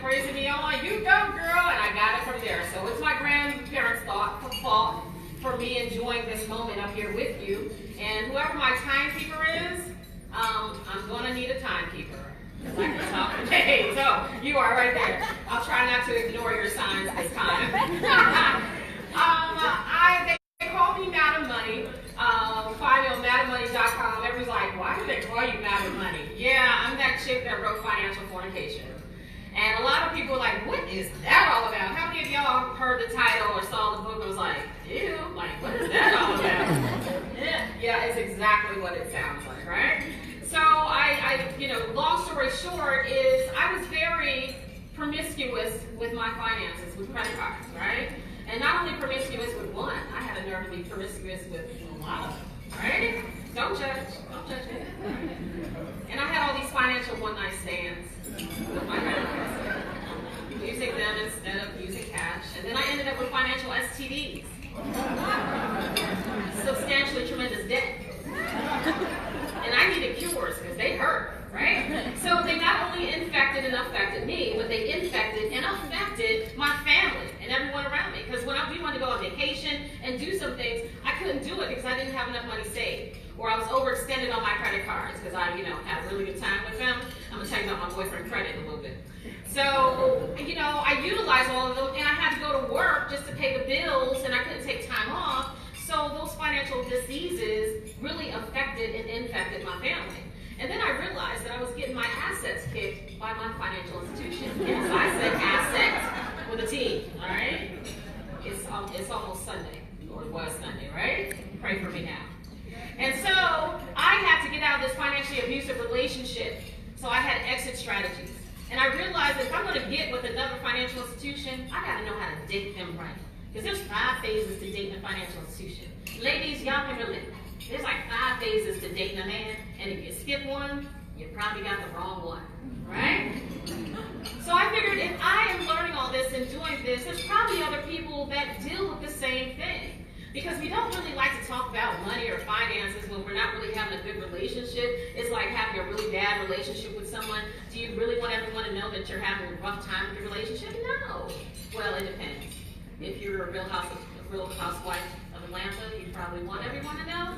praising me on, you go girl, and I got it from there. So it's my grandparents' fault for me enjoying this moment up here with you. And whoever my timekeeper is, I'm going to need a timekeeper. Because I can talk today. So you are right there. I'll try not to ignore your signs this time. They call me Madam Money. Find me on MadamMoney.com. Everybody's like, why do they call you Madam Money? Yeah, I'm that chick that wrote Financial Fornication. And a lot of people are like, what is that all about? How many of y'all heard the title or saw the book and was like, ew, like, what is that all about? Yeah, it's exactly what it sounds like, right? So long story short is I was very promiscuous with my finances, with credit cards, right? And not only promiscuous with one, I had a nerve to be promiscuous with a lot of them, right? Don't judge me. And I had all these financial one-night stands with my credit cards, using them instead of using cash. And then I ended up with financial STDs, substantially tremendous debt. And I needed cures because they hurt, right? So they not only infected and affected me, but they infected and affected my family and everyone around me. Because when we wanted to go on vacation and do some things, I couldn't do it because I didn't have enough money saved. Or I was overextended on my credit cards because I, had a really good time with them. I'm going to tell you about my boyfriend credit in a little bit. So, I utilized all of them, and I had to go to work just to pay the bills, and I couldn't take time off. So those financial diseases really affected and infected my family. And then I realized that I was getting my assets kicked by my financial institution. Yes, I said assets with a T, all right? It's almost Sunday, or it was Sunday, right? Pray for me now. And so I had to get out of this financially abusive relationship. So I had exit strategies. And I realized that if I'm going to get with another financial institution, I got to know how to date them right. Because there's 5 phases to dating a financial institution. Ladies, y'all can relate. There's like 5 phases to dating a man, and if you skip one, you probably got the wrong one, right? So I figured if I am learning all this and doing this, there's probably other people that deal with the same thing. Because we don't really like to talk about money or finances when we're not really having a good relationship. It's like having a really bad relationship with someone. Do you really want everyone to know that you're having a rough time with your relationship? No. Well, it depends. If you're a real housewife of Atlanta, you probably want everyone to know.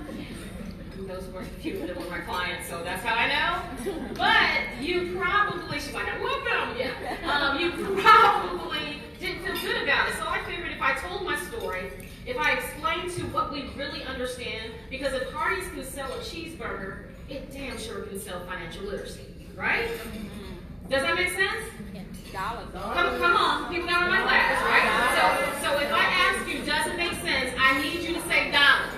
Those were a few of my clients, so that's how I know. But you probably, she's like, I love them, yeah. You probably didn't feel good about it. So I figured if I told my story, if I explained to what we really understand, because if Hardee's can sell a cheeseburger, it damn sure can sell financial literacy, right? Does that make sense? Dollars. Come on, people got on my class, right? So if I ask you, does it make sense? I need you to say dollars.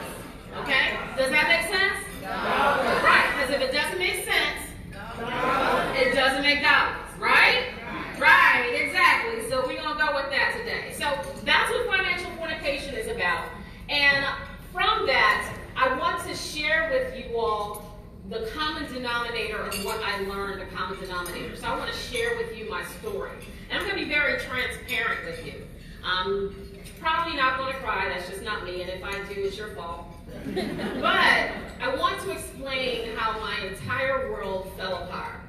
Okay? Does that make sense? Dollars. Right, because if it doesn't make sense, it doesn't make dollars, right? Right, exactly. So we're going to go with that today. So that's what financial fornication is about. And from that, I want to share with you all the common denominator of what I learned, the common denominator. So I want to share with you my story. And I'm going to be very transparent with you. I'm probably not going to cry. That's just not me. And if I do, it's your fault. But I want to explain how my entire world fell apart.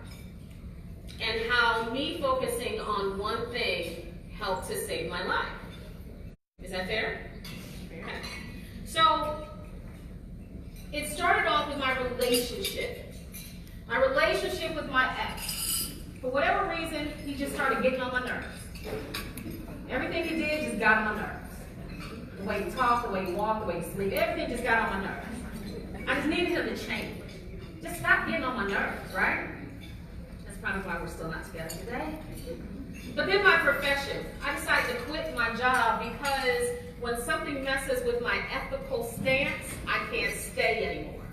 And how me focusing on one thing helped to save my life. Is that fair? Okay. So, it started off with my relationship. My relationship with my ex. For whatever reason, he just started getting on my nerves. Everything he did just got on my nerves. The way he talked, the way he walked, the way he slept, everything just got on my nerves. I just needed him to change. Just stop getting on my nerves, right? That's probably why we're still not together today. But then my profession. I decided to quit my job because when something messes with my ethical stance, I can't stay anymore,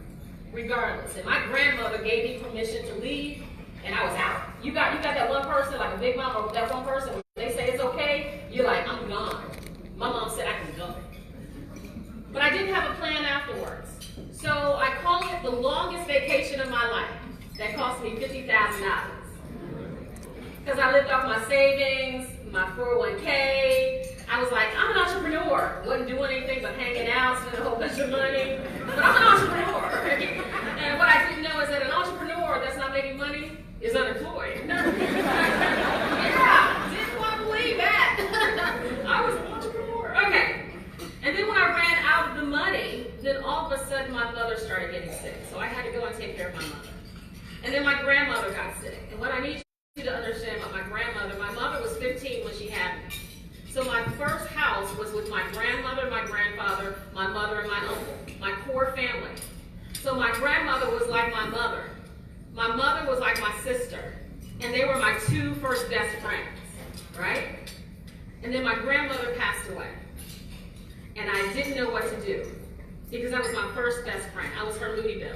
regardless. And my grandmother gave me permission to leave, and I was out. You got that one person, like a big mom, or that one person, when they say it's okay, you're like, I'm gone. My mom said I can go. But I didn't have a plan afterwards. So I called it the longest vacation of my life. That cost me $50,000. Because I lived off my savings, my 401k. I was like, I'm an entrepreneur. Wasn't doing anything but hanging out, spending a whole bunch of money. But I'm an entrepreneur. And what I didn't know is that an entrepreneur that's not making money is unemployed. Yeah. grandmother, my mother was 15 when she had me. So my first house was with my grandmother, my grandfather, my mother, and my uncle, my core family. So my grandmother was like my mother. My mother was like my sister. And they were my two first best friends, right? And then my grandmother passed away. And I didn't know what to do because that was my first best friend. I was her Moody Bill.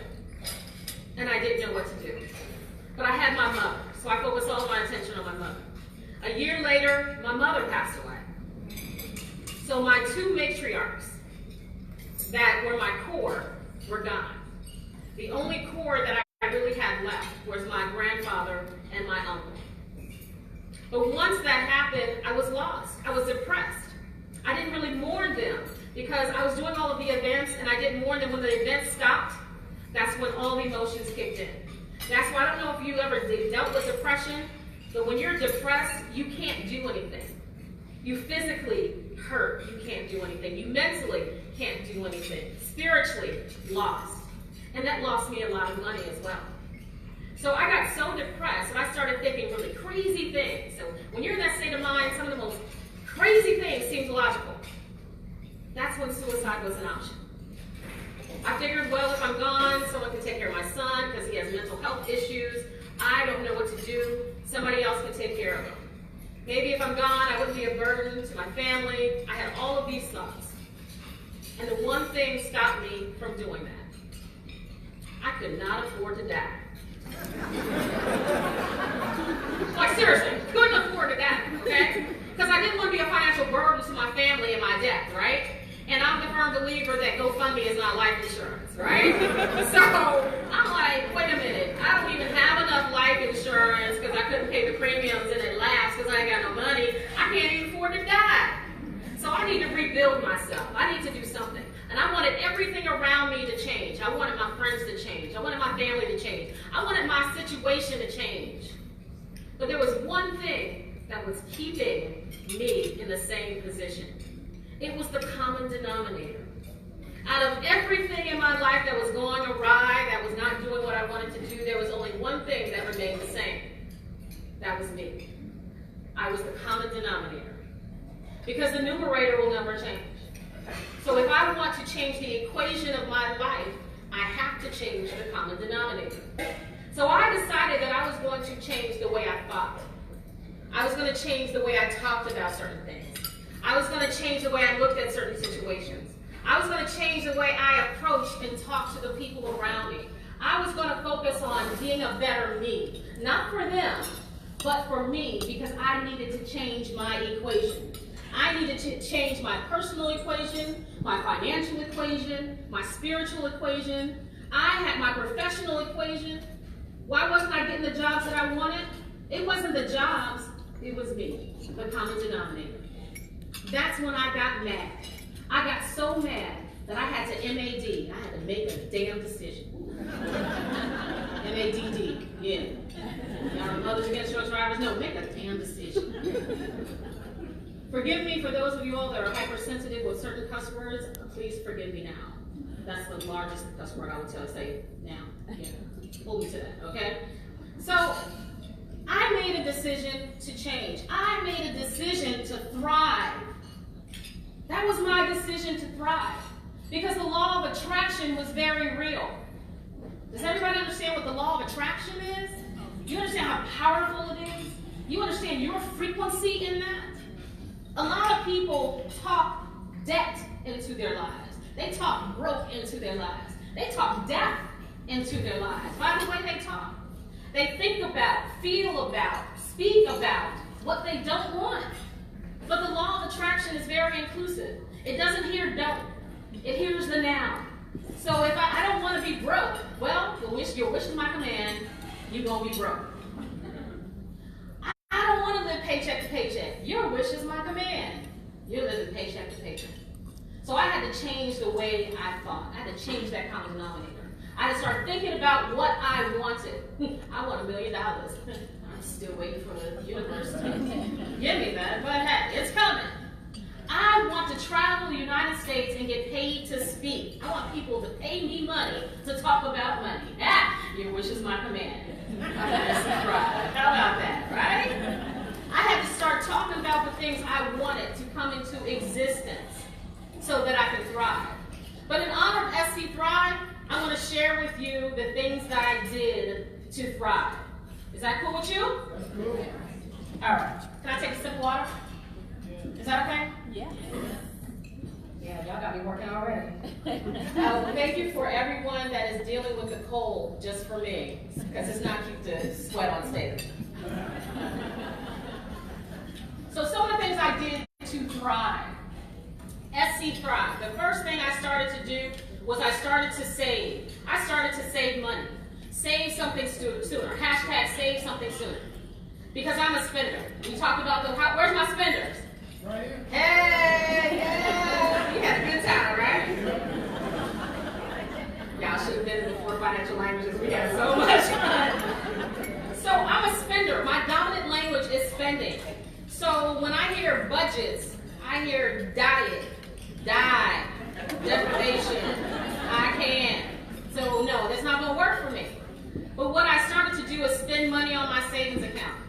And I didn't know what to do. But I had my mother, so I focused all my attention on my mother. A year later, my mother passed away. So my two matriarchs that were my core were gone. The only core that I really had left was my grandfather and my uncle. But once that happened, I was lost. I was depressed. I didn't really mourn them because I was doing all of the events and I didn't mourn them. When the events stopped, that's when all the emotions kicked in. That's why I don't know if you ever dealt with depression, but when you're depressed, you can't do anything. You physically hurt, you can't do anything. You mentally can't do anything. Spiritually, lost. And that lost me a lot of money as well. So I got so depressed and I started thinking really crazy things. So when you're in that state of mind, some of the most crazy things seem logical. That's when suicide was an option. I figured, well, if I'm gone, someone can take care of my son because he has mental health issues. I don't know what to do. Somebody else can take care of him. Maybe if I'm gone, I wouldn't be a burden to my family. I had all of these thoughts. And the one thing stopped me from doing that. I could not afford to die. Like seriously, couldn't afford to die, okay? Because I didn't want to be a financial burden to my family and my death, right? And I'm the firm believer that GoFundMe is not life insurance, right? So I'm like, wait a minute, I don't even have enough life insurance because I couldn't pay the premiums and it lapsed because I ain't got no money. I can't even afford to die. So I need to rebuild myself. I need to do something. And I wanted everything around me to change. I wanted my friends to change. I wanted my family to change. I wanted my situation to change. But there was one thing that was keeping me in the same position. It was the common denominator. Out of everything in my life that was going awry, that was not doing what I wanted to do, there was only one thing that remained the same. That was me. I was the common denominator. Because the numerator will never change. So if I want to change the equation of my life, I have to change the common denominator. So I decided that I was going to change the way I thought. I was going to change the way I talked about certain things. I was going to change the way I looked at certain situations. I was going to change the way I approached and talked to the people around me. I was going to focus on being a better me. Not for them, but for me, because I needed to change my equation. I needed to change my personal equation, my financial equation, my spiritual equation. I had my professional equation. Why wasn't I getting the jobs that I wanted? It wasn't the jobs, it was me, the common denominator. That's when I got mad. I got so mad that I had to MAD. I had to make a damn decision. MADD, yeah. Y'all Mothers Against Drunk Drivers? No, make a damn decision. Forgive me for those of you all that are hypersensitive with certain cuss words. Please forgive me now. That's the largest cuss word I would say now. Yeah. Hold me to that, okay? So, I made a decision to change. I made a decision to thrive. That was my decision to thrive. Because the law of attraction was very real. Does everybody understand what the law of attraction is? You understand how powerful it is? You understand your frequency in that? A lot of people talk debt into their lives. They talk broke into their lives. They talk death into their lives. By the way they talk. They think about, feel about, speak about what they don't want. But the law of attraction is very inclusive. It doesn't hear don't. It hears the now. So if I don't want to be broke, well, your wish is my command, you're going to be broke. I don't want to live paycheck to paycheck. Your wish is my command. You're living paycheck to paycheck. So I had to change the way I thought. I had to change that common denominator. I had to start thinking about what I wanted. I want $1 million. I'm still waiting for the universe to give me that, but hey, it's coming. I want to travel the United States and get paid to speak. I want people to pay me money to talk about money. Your wish is my command. How about that, right? I things I wanted to come into existence so that I can thrive. But in honor of SC Thrive, I want to share with you the things that I did to thrive. Is that cool with you? That's cool. All right. Can I take a sip of water? Is that okay? Yeah. Yeah, y'all got me working already. Thank you for everyone that is dealing with the cold just for me, because it's not cute to sweat on stage. So some of the things I did to thrive. SC Thrive. The first thing I started to do was I started to save. I started to save money. Save something sooner. Hashtag save something sooner. Because I'm a spender. We talked about where's my spenders? Right here. Hey, yeah. We had a good time, right? Y'all should have been in the 4 financial languages. We had so much fun. So I'm a spender. My dominant language is spending. So when I hear budgets, I hear diet, die, deprivation, I can't. So no, that's not going to work for me. But what I started to do is spend money on my savings account.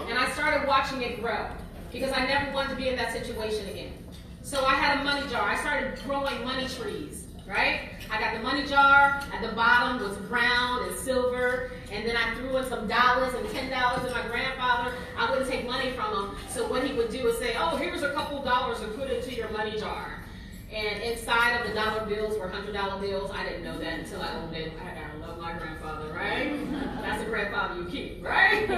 And I started watching it grow because I never wanted to be in that situation again. So I had a money jar. I started growing money trees, right? I got the money jar. At the bottom was brown and silver. And then I threw in some dollars and $10. And my grandfather, I wouldn't take money from him. So what he would do is say, oh, here's a couple dollars to put into your money jar. And inside of the dollar bills were $100 bills. I didn't know that until I owned it. I gotta love my grandfather, right? That's the grandfather you keep, right?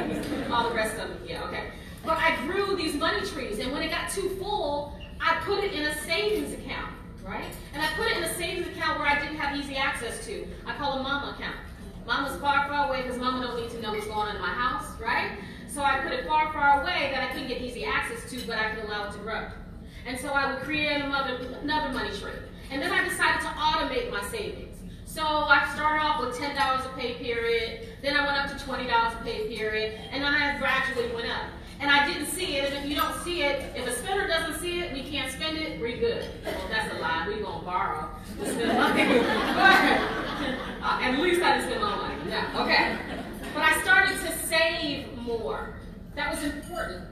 All the rest of them, yeah, okay. But I grew these money trees, and when it got too full, I put it in a savings account, right? And I put it in a savings account where I didn't have easy access to. I call a mama account. Mama's far, far away because mama don't need to know what's going on in my house, right? So I put it far, far away that I couldn't get easy access to, but I could allow it to grow. And so I would create another money tree. And then I decided to automate my savings. So I started off with $10 a pay period, then I went up to $20 a pay period, and then I gradually went up. And I didn't see it, and if you don't see it, if a spender doesn't see it, we can't spend it, we're good. Well, that's a lie, we're gonna borrow to spend money. At least I didn't spend my money, yeah, okay. But I started to save more. That was important.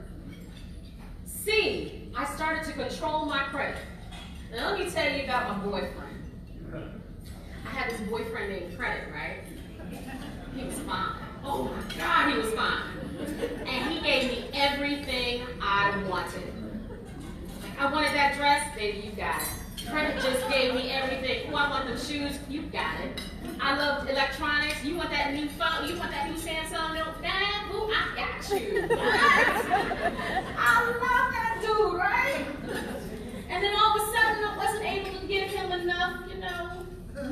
C, I started to control my credit. Now let me tell you about my boyfriend. I had this boyfriend named Credit, right? He was fine. Oh my God, he was fine. And he gave me everything I wanted. I wanted that dress, baby, you got it. Credit just gave me everything. Oh, I want them shoes, you got it. I loved electronics. You want that new phone? You want that new Samsung? No, Dad, boo, I got you. I love that dude, right? And then all of a sudden, I wasn't able to give him enough,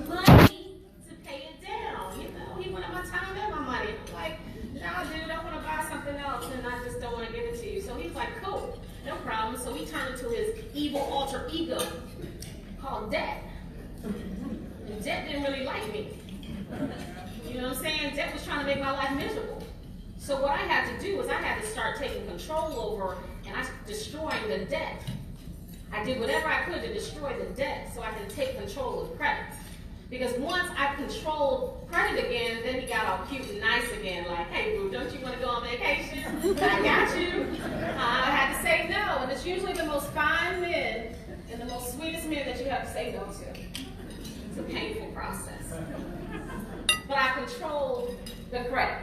money to pay it down. He wanted my time and my money. I'm like, nah, dude, I want to buy something else, and I just don't want to give it to you. So he's like, cool, no problem. So he turned into his evil alter ego called Debt. And Debt didn't really like me. You know what I'm saying? Debt was trying to make my life miserable. So what I had to do was I had to start taking control over and destroying the debt. I did whatever I could to destroy the debt so I could take control of credit. Because once I controlled credit again, then he got all cute and nice again, like, hey, boo, don't you want to go on vacation? I got you. I had to say no, and it's usually the most fine men and the most sweetest men that you have to say no to. It's a painful process. But I controlled the credit.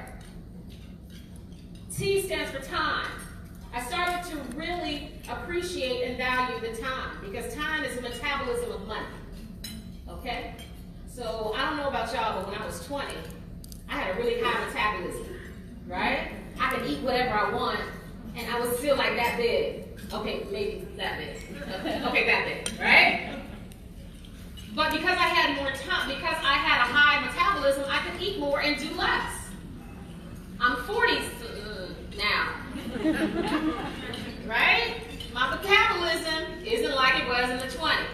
T stands for time. I started to really appreciate and value the time because time is a metabolism of money. Okay? So I don't know about y'all, but when I was 20, I had a really high metabolism, right? I could eat whatever I want, and I was still like that big. Okay, maybe that big. Okay, that big, right? But because I had more time, because I had a high metabolism, I could eat more and do less. I'm 40 now, right? My metabolism isn't like it was in the 20s.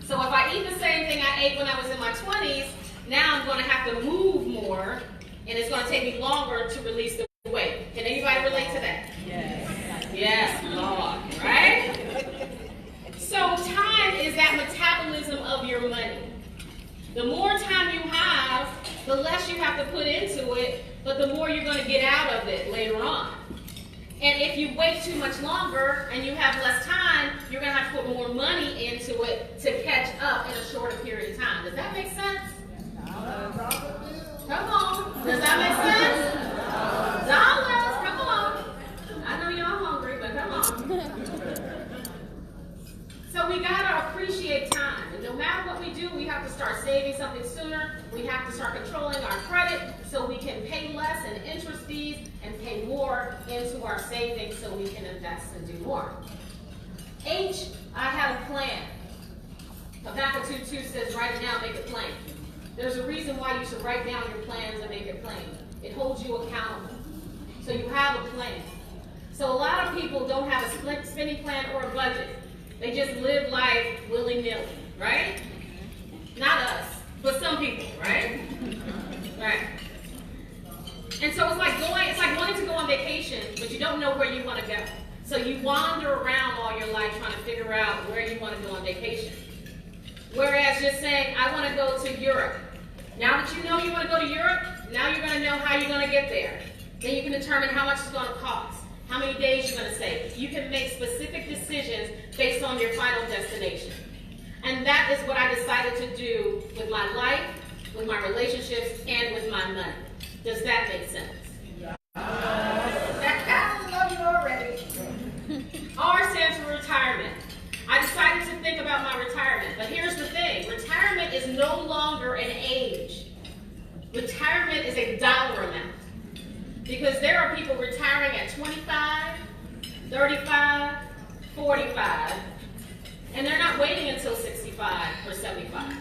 So if I eat the same thing I ate when I was in my 20s, now I'm going to have to move more, and it's going to take me longer to release the weight. Can anybody relate to that? Yes. Yes, Lord, right? So time is that metabolism of your money. The more time you have, the less you have to put into it, but the more you're going to get out of it later on. And if you wait too much longer and you have less time, you're going to have to put more money into it to catch up in a shorter period of time. Does that make sense? Come on. Does that make sense? Dollars. Come on. I know y'all hungry, but come on. So we got to appreciate time. And no matter what we do, we have to start saving something sooner. We have to start controlling our credit so we can pay less in interest fees and pay more into our savings so we can invest and do more. H, I have a plan. Habakkuk 2:2 says, write it down, make it plain. There's a reason why you should write down your plans and make it plain. It holds you accountable. So you have a plan. So a lot of people don't have a spending plan or a budget. They just live life willy-nilly, right? Not us, but some people, right? Right. And so it's like wanting to go on vacation, but you don't know where you want to go. So you wander around all your life trying to figure out where you want to go on vacation. Whereas just saying, I want to go to Europe. Now that you know you want to go to Europe, now you're going to know how you're going to get there. Then you can determine how much it's going to cost, how many days you're going to save. You can make specific decisions based on your final destination. And that is what I decided to do with my life, with my relationships, and with my money. Does that make sense? I love you already. R stands for retirement. I decided to think about my retirement, but here's the thing. Retirement is no longer an age. Retirement is a dollar amount. Because there are people retiring at 25, 35, 45, and they're not waiting until 65 or 75.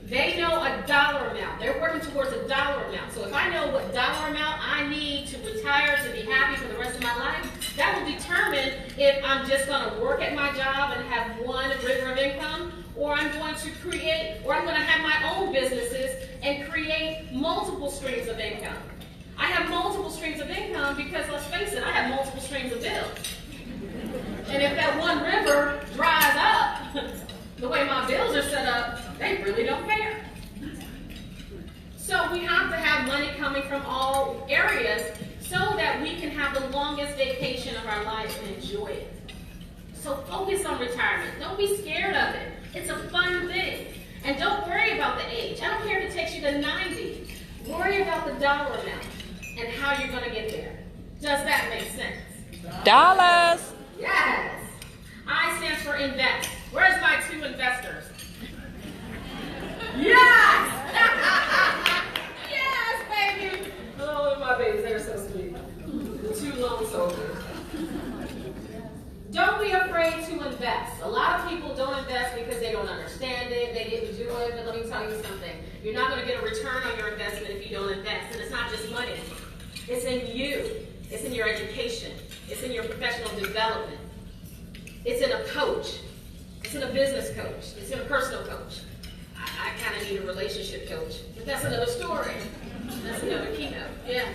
They know a dollar amount. They're working towards a dollar amount. So if I know what dollar amount I need to retire to be happy for the rest of my life, that will determine if I'm just going to work at my job and have one river of income, or I'm going to create, or I'm going to have my own businesses and create multiple streams of income. I have multiple streams of income because, let's face it, I have multiple streams of bills. And if that one river dries up, the way my bills are set up, they really don't care. So we have to have money coming from all areas so that we can have the longest vacation of our life and enjoy it. So focus on retirement. Don't be scared of it. It's a fun thing. And don't worry about the age. I don't care if it takes you to 90. Worry about the dollar amount and how you're going to get there. Does that make sense? Dollars. Yes. I stands for invest. Where's my two investors? Yes! Yes, baby! Oh, my babies, they're so sweet. The two lone soldiers. Don't be afraid to invest. A lot of people don't invest because they don't understand it, they didn't do it, but let me tell you something. You're not going to get a return on your investment if you don't invest. And it's not just money. It's in you. It's in your education. It's in your professional development. It's in a coach. It's in a business coach. It's in a personal coach. I kind of need a relationship coach, but that's another story. That's another keynote, yeah.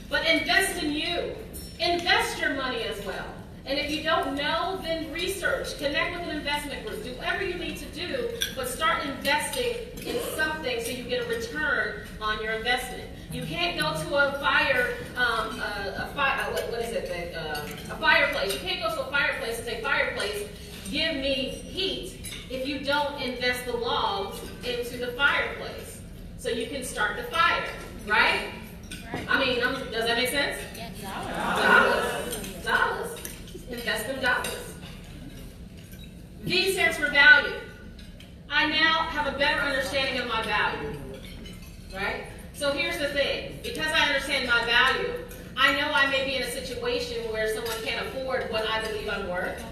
But invest in you. Invest your money as well. And if you don't know, then research. Connect with an investment group. Do whatever you need to do, but start investing in something so you get a return on your investment. You can't go to a fireplace. You can't go to a fireplace and say, fireplace, give me heat, if you don't invest the logs into the fireplace. So you can start the fire, right? I mean, does that make sense? Yes. Dollars. Invest in dollars. V stands for value. I now have a better understanding of my value, right? So here's the thing. Because I understand my value, I know I may be in a situation where someone can't afford what I believe I'm worth,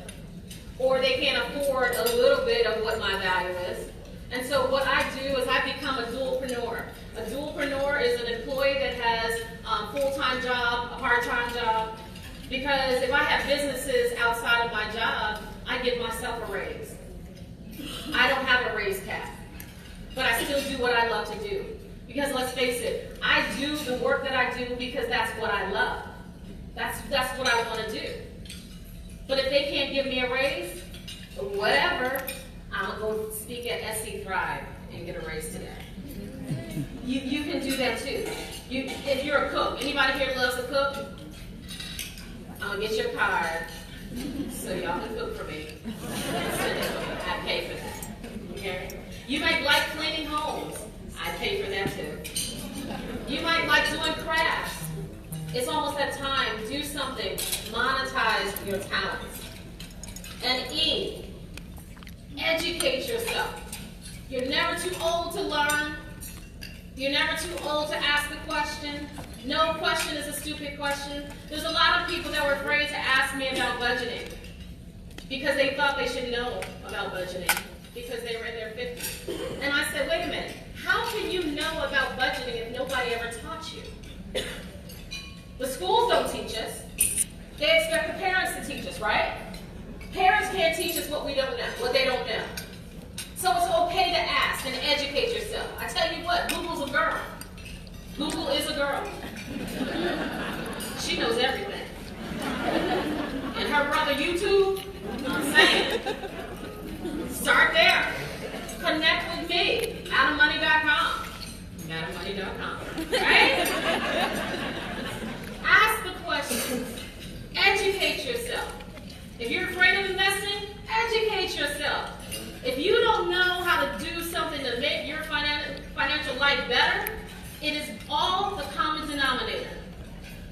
or they can't afford a little bit of what my value is. And so what I do is I become a dualpreneur. A dualpreneur is an employee that has a full-time job, a part-time job, because if I have businesses outside of my job, I give myself a raise. I don't have a raise cap, but I still do what I love to do. Because let's face it, I do the work that I do because that's what I love. That's what I want to do. But if they can't give me a raise, whatever, I'm going to go speak at SC Thrive and get a raise today. You can do that too. If you're a cook, anybody here loves to cook? I'm gonna get your card so y'all can cook for me and send it to me. I pay for that. Okay? You might like cleaning homes. I pay for that too. You might like doing crafts. It's almost that time. Do something. Monetize your talents. And E, educate yourself. You're never too old to learn. You're never too old to ask a question. No question is a stupid question. There's a lot of people that were afraid to ask me about budgeting because they thought they should know about budgeting because they were in their 50s. And I said, wait a minute, how can you know about budgeting if nobody ever taught you? The schools don't teach us. They expect the parents to teach us, right? Parents can't teach us what we don't know, what they don't know. So it's okay to ask and educate yourself. I tell you what, Google's a girl. Google is a girl. She knows everything. And her brother YouTube, I'm saying, start there. Connect with me, adammoney.com. Adammoney.com, right? Ask the questions. Educate yourself. If you're afraid of investing, educate yourself. If you don't know how to do something to make your financial life better, it is all the common denominator.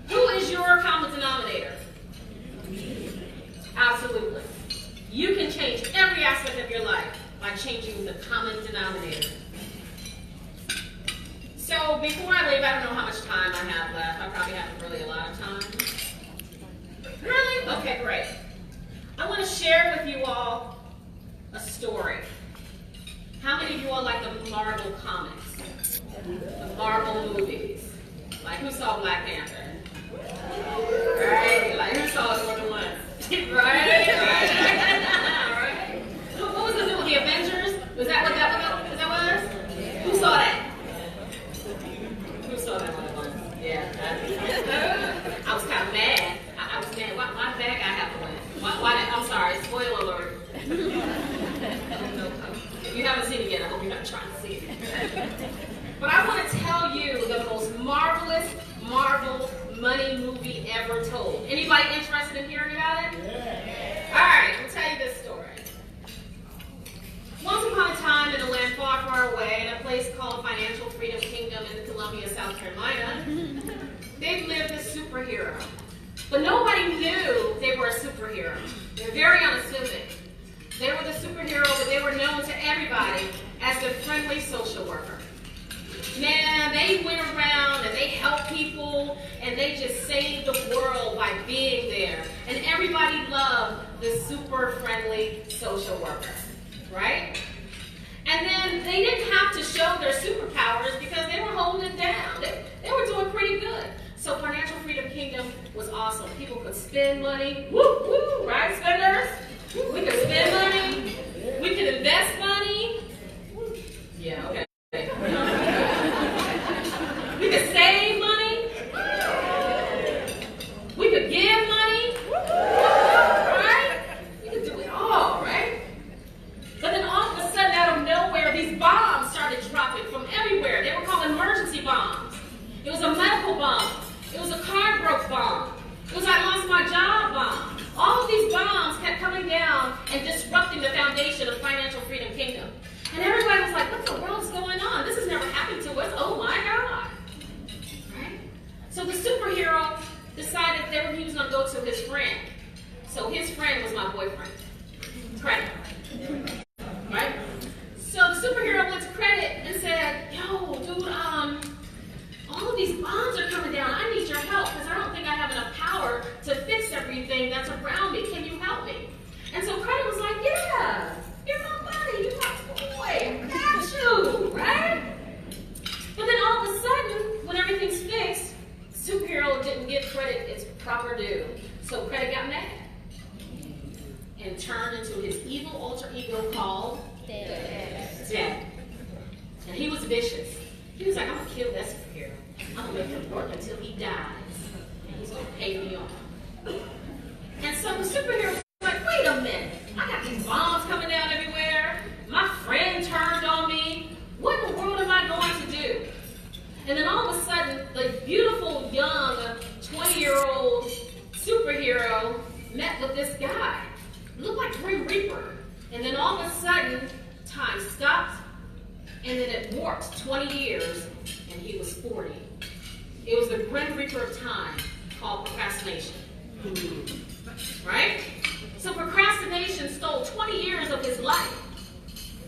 Who is your common denominator? Absolutely. You can change every aspect of your life by changing the common denominator. So before I leave, I don't know how much time I have left. I probably have really a lot of time. Really? Okay, great. I want to share with you all a story. How many of you all like the Marvel comics? The Marvel movies? Like, who saw Black Panther? Right? Like, who saw it more than once? Right? Right? What was the new one? The Avengers? Was that what that was? Who saw that? Who saw that one? Yeah. I was kind of mad. I was mad. Why did that guy have to win? I'm sorry. Spoiler alert. If you haven't seen it yet, I hope you're not trying to see it. But I want to tell you the most marvelous Marvel money movie ever told. Anybody interested in hearing about it? Yeah. All right, I'll tell you this story. Once upon a time in a land far, far away, in a place called Financial Freedom Kingdom in Columbia, South Carolina, they lived a superhero. But nobody knew they were a superhero. They're very unassuming. They were the superhero, but they were known to everybody as the friendly social worker. Man, they went around and they helped people and they just saved the world by being there. And everybody loved the super friendly social worker, right? And then they didn't have to show their superpowers because they were holding it down. They were doing pretty good. So Financial Freedom Kingdom was awesome. People could spend money. Woo, woo, right, spenders? We could spend money. We could invest money. Yeah, okay. We could save money. We could give money. Right? We could do it all, right? But then all of a sudden, out of nowhere, these bombs started dropping from everywhere. They were called emergency bombs. It was a medical bomb. It was a car broke bomb. It was I lost my job bomb. All of these bombs kept coming down and disrupting the foundation of Financial Freedom Kingdom. And everybody was like, what the world's going on? This has never happened to us. Oh my God. Right? So the superhero decided he was going to go to his friend. So his friend was my boyfriend. Credit. Right? So the superhero went to Credit and said, yo, dude, all of these bombs are coming down. I need your help because I don't think I have enough power to fix everything that's around me. Can you help me? And so Credit was like, yeah, you're my buddy. You're my boy. I got you, right? But then all of a sudden, when everything's fixed, superhero didn't give Credit its proper due. So Credit got mad and turned into his evil alter ego called Dead. And he was vicious. He was like, I'm going to kill that superhero. I'm going to make him work until he dies. And he's going to pay me off. And so the superhero was like, wait a minute. I got these bombs coming down everywhere. My friend turned on me. What in the world am I going to do? And then all of a sudden, the beautiful, young, 20-year-old superhero met with this guy. Looked like Grim Reaper. And then all of a sudden, time stopped, and then it warped 20 years, and he was 40. It was the Grim Reaper of time called procrastination. Right? So procrastination stole 20 years of his life.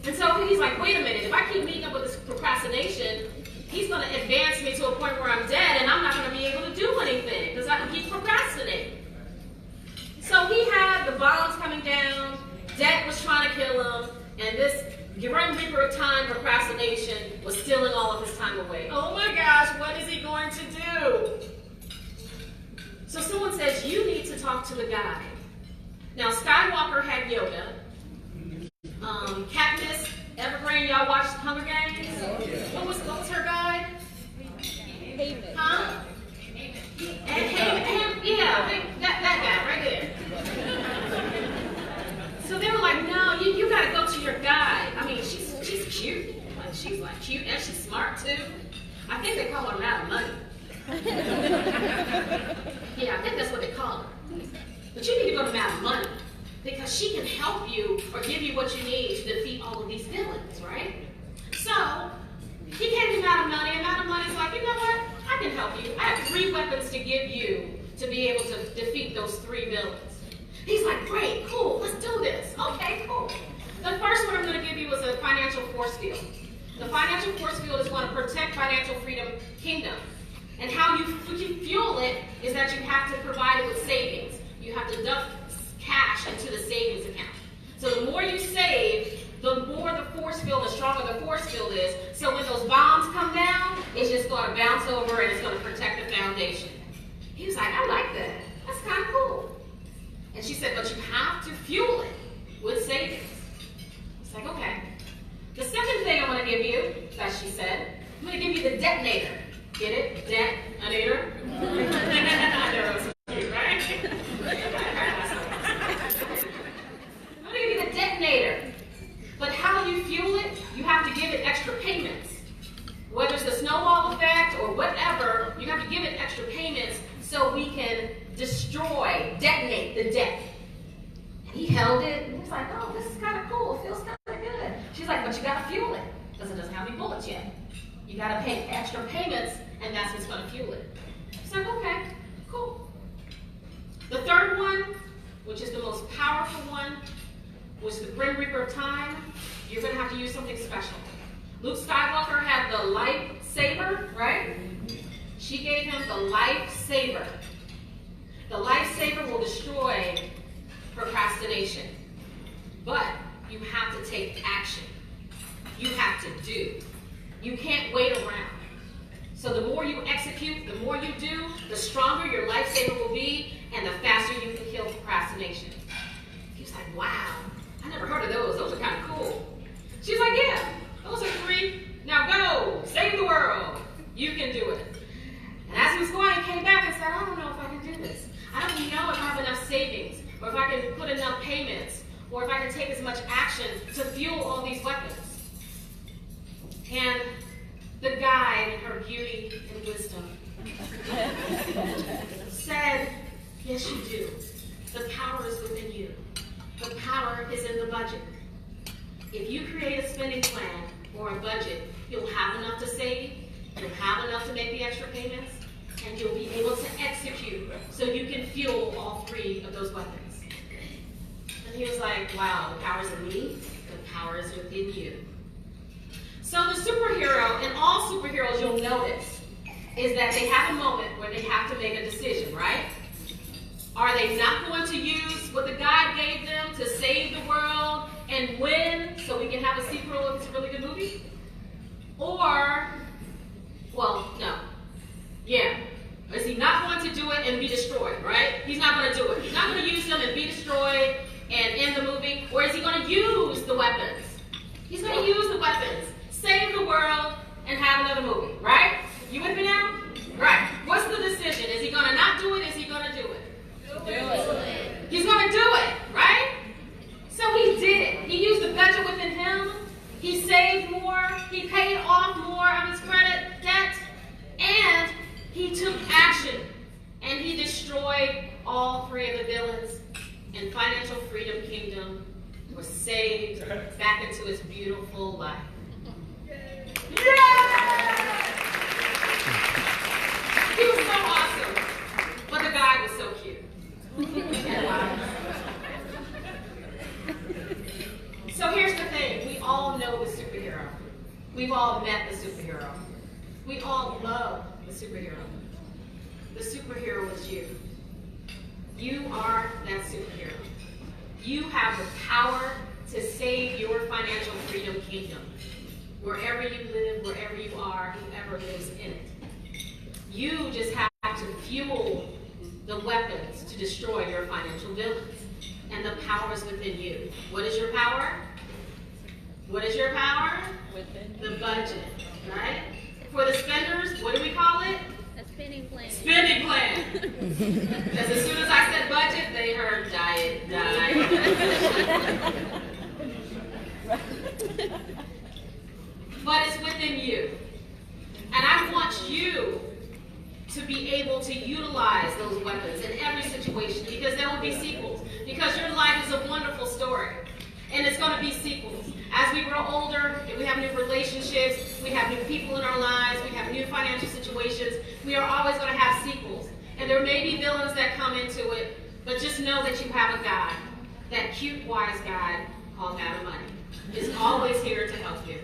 And so he's like, wait a minute, if I keep meeting up with this procrastination, he's going to advance me to a point where I'm dead, and I'm not going to be able to do anything because I keep procrastinating. So he had the bonds coming down, debt was trying to kill him, and this Grim Reaper of time, procrastination, was stealing all of his time away. Oh my gosh, what is he going to do? So someone says, you need to talk to the guy. Now, Skywalker had Yoda. Katniss, Evergreen, y'all watched Hunger Games? What was her guide? Haven. Huh? Yeah, that guy right there. So they were like, no, you gotta go to your guide. I mean, she's cute. Like, she's like cute and she's smart too. I think they call her Madam Money. Yeah, I think that's what they call her. But you need to go to Madam Money because she can help you or give you what you need to defeat all of these villains, right? So he came to Madam Money, and Madam Money's like, you know what? I can help you. I have 3 weapons to give you to be able to defeat those 3 villains. He's like, great, cool, let's do this. Okay, cool. The first one I'm going to give you is a financial force field. The financial force field is going to protect financial freedom kingdom. And how you fuel it is that you have to provide it with savings. You have to dump cash into the savings account. So the more you save, the more the force field, the stronger the force field is. So when those bombs come down, it's just going to bounce over and it's going to protect the foundation. He was like, I like that. That's kind of cool. And she said, but you have to fuel it with savings. It's like, okay. The second thing I'm going to give you, as she said, I'm going to give you the detonator. Get it? Detonator? I know, it's cute, right? I'm going to give you the detonator. But how do you fuel it? You have to give it extra payments. Whether it's the snowball effect or whatever, you have to give it extra payments so we can detonate the debt. And he held it, and he was like, oh, this is kind of cool. It feels kind of good. She's like, but you got to fuel it because it doesn't have any bullets yet. You got to pay extra payments, and that's what's going to fuel it. She's like, okay, cool. The third one, which is the most powerful one, which is the Grim Reaper of time, you're going to have to use something special. Luke Skywalker had the lightsaber, right? She gave him the lifesaver. The lifesaver will destroy procrastination. But you have to take action. You have to do. You can't wait around. So the more you execute, the more you do, the stronger your lifesaver will be, and the faster you can kill procrastination. He was like, wow, I never heard of those. Those are kind of cool. She's like, yeah, those are 3. Now go, save the world. You can do it. And as he was going, he came back and said, I don't know if I can do this. I don't know if I have enough savings, or if I can put enough payments, or if I can take as much action to fuel all these weapons. And the guide, in her beauty and wisdom, said, yes, you do. The power is within you. The power is in the budget. If you create a spending plan or a budget, you'll have enough to save, you'll have enough to make the extra payments, and you'll be able to execute so you can fuel all 3 of those weapons. And he was like, wow, the power's in me, the power is within you. So the superhero, and all superheroes you'll notice, is that they have a moment where they have to make a decision, right? Are they not going to use what the God gave them to save the world and win so we can have a sequel if it's a really good movie? Or, well, no. Yeah. Is he not going to do it and be destroyed, right? He's not going to do it. He's not going to use them and be destroyed and end the movie. Or is he going to use the weapons? He's going to use the weapons, save the world, and have another movie, right? You with me now? Right. What's the decision? Is he going to not do it? Is he going to do it? Do it. He's going to do it, right? So he did it. He used the budget within him. He saved more. He paid off more of his credit debt. And he took action. And he destroyed all 3 of the villains. financial freedom kingdom was saved back into its beautiful life. Yeah! He was so awesome, but the guy was so cute. So here's the thing, we all know the superhero. We've all met the superhero. We all love the superhero. The superhero is you. You are that superhero. You have the power to save your financial freedom kingdom. Wherever you live, wherever you are, whoever lives in it. You just have to fuel the weapons to destroy your financial villains. And the power is within you. What is your power? What is your power? Within. The budget, right? For the spenders, what do we call it? A spending plan. Spending plan. Because as soon as I said budget, they heard diet. But it's within you. And I want you to be able to utilize those weapons in every situation, because there will be sequels. Because your life is a wonderful story. And it's going to be sequels. As we grow older, and we have new relationships, we have new people in our lives, we have new financial situations, we are always going to have sequels. And there may be villains that come into it, but just know that you have a God, that cute, wise God called God of Money, is always here to help you.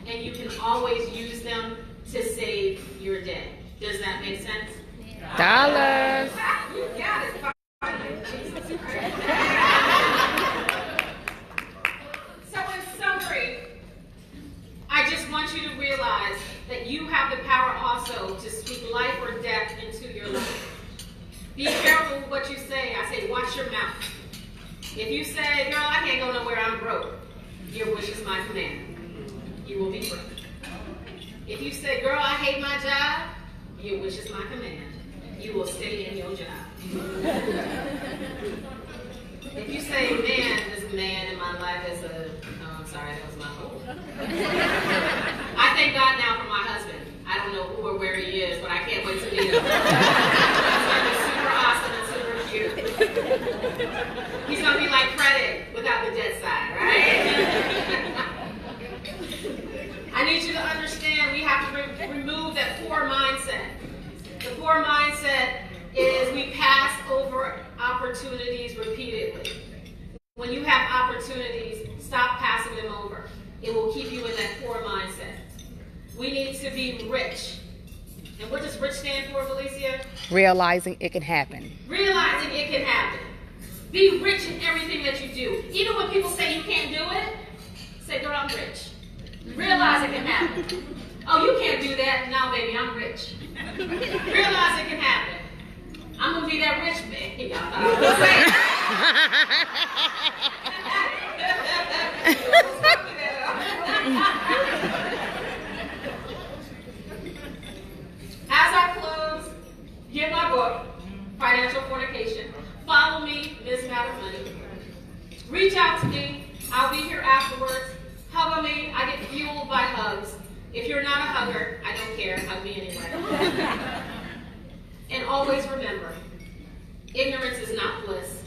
And you can always use them to save your day. Does that make sense? Dollars. You got it. Jesus Christ. So in summary, I just want you to realize that you have the power also to speak life or death into your life. Be careful with what you say. I say, watch your mouth. If you say, girl, I can't go nowhere, I'm broke, your wish is my command. You will be broke. If you say, girl, I hate my job, your wish is my command. You will stay in your job. If you say, man, this man in my life is I'm sorry, that was my whole. I thank God now for my husband. I don't know who or where he is, but I can't wait to meet him. He's going to be super awesome and super cute. He's going to be like credit without the debt side, right? I need you to understand we have to remove that poor mindset. The poor mindset is we pass over opportunities repeatedly. When you have opportunities, stop passing them over. It will keep you in that poor mindset. We need to be rich. And what does rich stand for, Felicia? Realizing it can happen. Realizing it can happen. Be rich in everything that you do. Even when people say you can't do it, say, girl, I'm rich. Realize it can happen. Oh, you can't do that. No, baby, I'm rich. Realize it can happen. I'm going to be that rich man. Y'all thought I was saying. As I close, get my book, Financial Fornication. Follow me, Miss Madam Money. Reach out to me. I'll be here afterwards. Hug me. I get fueled by hugs. If you're not a hugger, I don't care. Hug me anyway. And always remember, ignorance is not bliss.